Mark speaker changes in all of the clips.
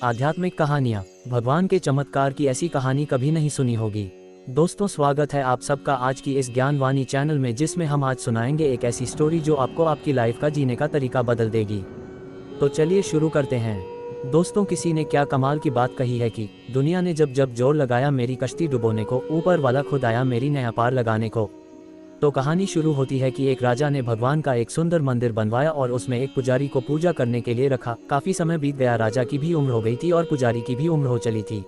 Speaker 1: आध्यात्मिक कहानियाँ। भगवान के चमत्कार की ऐसी कहानी कभी नहीं सुनी होगी। दोस्तों, स्वागत है आप सबका आज की इस ज्ञानवाणी चैनल में, जिसमें हम आज सुनाएंगे एक ऐसी स्टोरी जो आपको आपकी लाइफ का जीने का तरीका बदल देगी। तो चलिए शुरू करते हैं। दोस्तों, किसी ने क्या कमाल की बात कही है कि दुनिया ने जब जब जोर लगाया मेरी कश्ती डुबोने को, ऊपर वाला खुद आया मेरी नया पार लगाने को। तो कहानी शुरू होती है कि एक राजा ने भगवान का एक सुंदर मंदिर बनवाया और उसमें एक पुजारी को पूजा करने के लिए रखा। काफी समय बीत गया, राजा की भी उम्र हो गई थी और पुजारी की भी उम्र हो चली थी।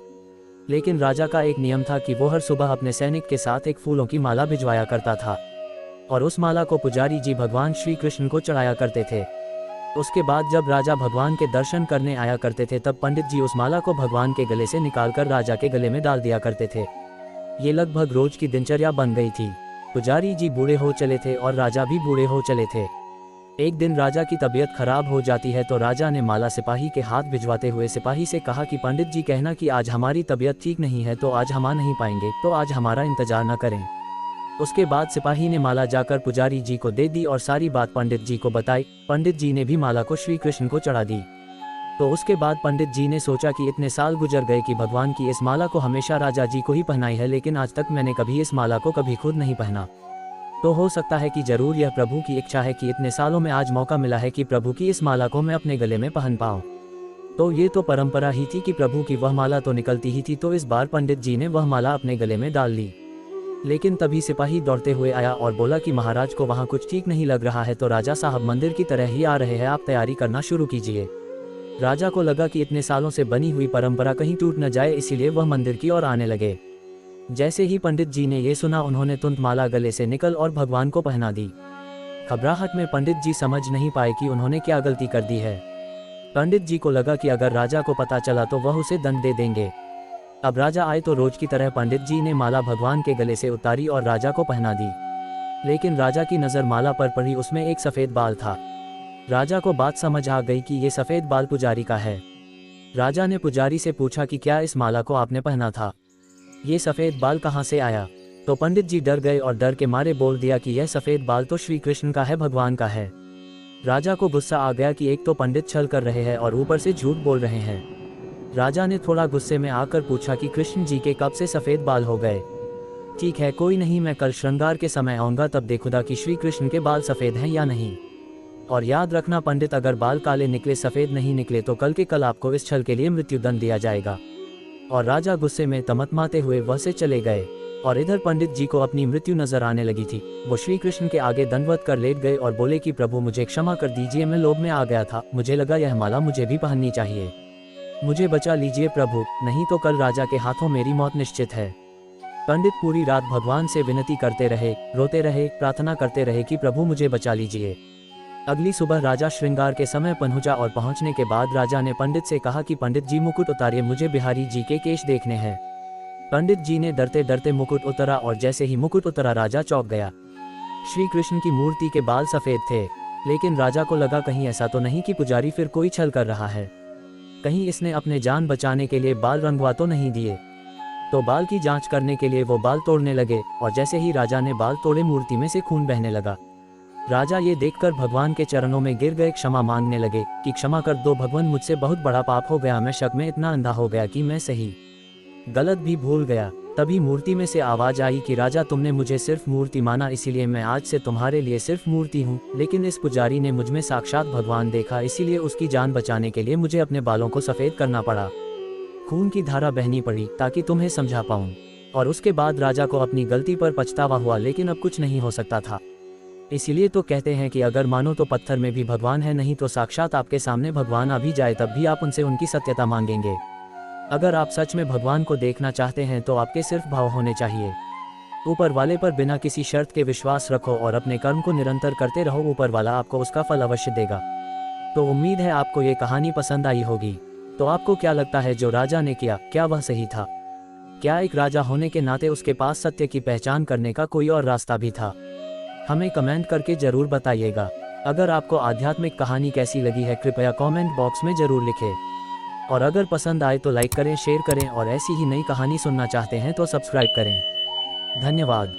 Speaker 1: लेकिन राजा का एक नियम था कि वो हर सुबह अपने सैनिक के साथ एक फूलों की माला भिजवाया करता था और उस माला को पुजारी जी भगवान श्री कृष्ण को चढ़ाया करते थे। उसके बाद जब राजा भगवान के दर्शन करने आया करते थे, तब पंडित जी उस माला को भगवान के गले से निकालकर राजा के गले में डाल दिया करते थे। ये लगभग रोज की दिनचर्या बन गई थी। पुजारी जी बूढ़े हो चले थे और राजा भी बूढ़े हो चले थे। एक दिन राजा की तबीयत खराब हो जाती है, तो राजा ने माला सिपाही के हाथ भिजवाते हुए सिपाही से कहा कि पंडित जी कहना कि आज हमारी तबीयत ठीक नहीं है, तो आज हम आ नहीं पाएंगे, तो आज हमारा इंतजार न करें। उसके बाद सिपाही ने माला जाकर पुजारी जी को दे दी और सारी बात पंडित जी को बताई। पंडित जी ने भी माला को श्री कृष्ण को चढ़ा दी। तो उसके बाद पंडित जी ने सोचा कि इतने साल गुजर गए कि भगवान की इस माला को हमेशा राजा जी को ही पहनाई है, लेकिन आज तक मैंने कभी इस माला को कभी खुद नहीं पहना। तो हो सकता है कि जरूर यह प्रभु की इच्छा है कि इतने सालों में आज मौका मिला है कि प्रभु की इस माला को मैं अपने गले में पहन पाऊँ। तो ये तो परंपरा ही थी कि प्रभु की वह माला तो निकलती ही थी, तो इस बार पंडित जी ने वह माला अपने गले में डाल ली। लेकिन तभी सिपाही दौड़ते हुए आया और बोला कि महाराज को वहाँ कुछ ठीक नहीं लग रहा है, तो राजा साहब मंदिर की तरह ही आ रहे हैं, आप तैयारी करना शुरू कीजिए। राजा को लगा कि इतने सालों से बनी हुई परंपरा कहीं टूट न जाए, इसीलिए वह मंदिर की ओर आने लगे। जैसे ही पंडित जी ने ये सुना, उन्होंने तुरंत माला गले से निकल और भगवान को पहना दी। घबराहट में पंडित जी समझ नहीं पाए कि उन्होंने क्या गलती कर दी है। पंडित जी को लगा कि अगर राजा को पता चला तो वह उसे दंड दे देंगे। अब राजा आए तो रोज की तरह पंडित जी ने माला भगवान के गले से उतारी और राजा को पहना दी। लेकिन राजा की नज़र माला पर पड़ी, उसमें एक सफ़ेद बाल था। राजा को बात समझ आ गई कि ये सफ़ेद बाल पुजारी का है। राजा ने पुजारी से पूछा कि क्या इस माला को आपने पहना था? ये सफ़ेद बाल कहाँ से आया? तो पंडित जी डर गए और डर के मारे बोल दिया कि यह सफ़ेद बाल तो श्री कृष्ण का है, भगवान का है। राजा को गुस्सा आ गया कि एक तो पंडित छल कर रहे हैं और ऊपर से झूठ बोल रहे हैं। राजा ने थोड़ा गुस्से में आकर पूछा कि कृष्ण जी के कब से सफ़ेद बाल हो गए? ठीक है, कोई नहीं, मैं कल श्रृंगार के समय आऊँगा, तब देखूंगा कि श्री कृष्ण के बाल सफ़ेद हैं या नहीं। और याद रखना पंडित, अगर बाल काले निकले, सफ़ेद नहीं निकले, तो कल के कल आपको इस छल के लिए मृत्युदंड दिया जाएगा। और राजा गुस्से में तमतमाते हुए वह से चले गए। और इधर पंडित जी को अपनी मृत्यु नजर आने लगी थी। वो श्री कृष्ण के आगे दंडवत कर लेट गए और बोले कि प्रभु मुझे क्षमा कर दीजिए, मैं लोभ में आ गया था, मुझे लगा यह माला मुझे भी पहननी चाहिए, मुझे बचा लीजिए प्रभु, नहीं तो कल राजा के हाथों मेरी मौत निश्चित है। पंडित पूरी रात भगवान से विनती करते रहे, रोते रहे, प्रार्थना करते रहे कि प्रभु मुझे बचा लीजिए। अगली सुबह राजा श्रृंगार के समय पहुंचा और पहुंचने के बाद राजा ने पंडित से कहा कि पंडित जी मुकुट उतारिए, मुझे बिहारी जी के केश देखने हैं। पंडित जी ने डरते डरते मुकुट उतारा और जैसे ही मुकुट उतारा राजा चौंक गया। श्री कृष्ण की मूर्ति के बाल सफ़ेद थे, लेकिन राजा को लगा कहीं ऐसा तो नहीं कि पुजारी फिर कोई छल कर रहा है, कहीं इसने अपने जान बचाने के लिए बाल रंगवा तो नहीं दिए। तो बाल की जांच करने के लिए वो बाल तोड़ने लगे और जैसे ही राजा ने बाल तोड़े, मूर्ति में से खून बहने लगा। राजा ये देखकर भगवान के चरणों में गिर गए, क्षमा मांगने लगे कि क्षमा कर दो भगवान, मुझसे बहुत बड़ा पाप हो गया, मैं शक में इतना अंधा हो गया कि मैं सही गलत भी भूल गया। तभी मूर्ति में से आवाज़ आई कि राजा, तुमने मुझे सिर्फ मूर्ति माना, इसीलिए मैं आज से तुम्हारे लिए सिर्फ मूर्ति हूँ। लेकिन इस पुजारी ने मुझमें साक्षात भगवान देखा, इसीलिए उसकी जान बचाने के लिए मुझे अपने बालों को सफ़ेद करना पड़ा, खून की धारा बहनी पड़ी ताकि तुम्हें समझा पाऊँ। और उसके बाद राजा को अपनी गलती पर पछतावा हुआ, लेकिन अब कुछ नहीं हो सकता था। इसीलिए तो कहते हैं कि अगर मानो तो पत्थर में भी भगवान है, नहीं तो साक्षात आपके सामने भगवान आ भी जाए तब भी आप उनसे उनकी सत्यता मांगेंगे। अगर आप सच में भगवान को देखना चाहते हैं तो आपके सिर्फ भाव होने चाहिए। ऊपर वाले पर बिना किसी शर्त के विश्वास रखो और अपने कर्म को निरंतर करते रहो, ऊपर वाला आपको उसका फल अवश्य देगा। तो उम्मीद है आपको ये कहानी पसंद आई होगी। तो आपको क्या लगता है जो राजा ने किया, क्या वह सही था? क्या एक राजा होने के नाते उसके पास सत्य की पहचान करने का कोई और रास्ता भी था? हमें कमेंट करके जरूर बताइएगा। अगर आपको आध्यात्मिक कहानी कैसी लगी है, कृपया कमेंट बॉक्स में जरूर लिखें। और अगर पसंद आए तो लाइक करें, शेयर करें और ऐसी ही नई कहानी सुनना चाहते हैं तो सब्सक्राइब करें। धन्यवाद।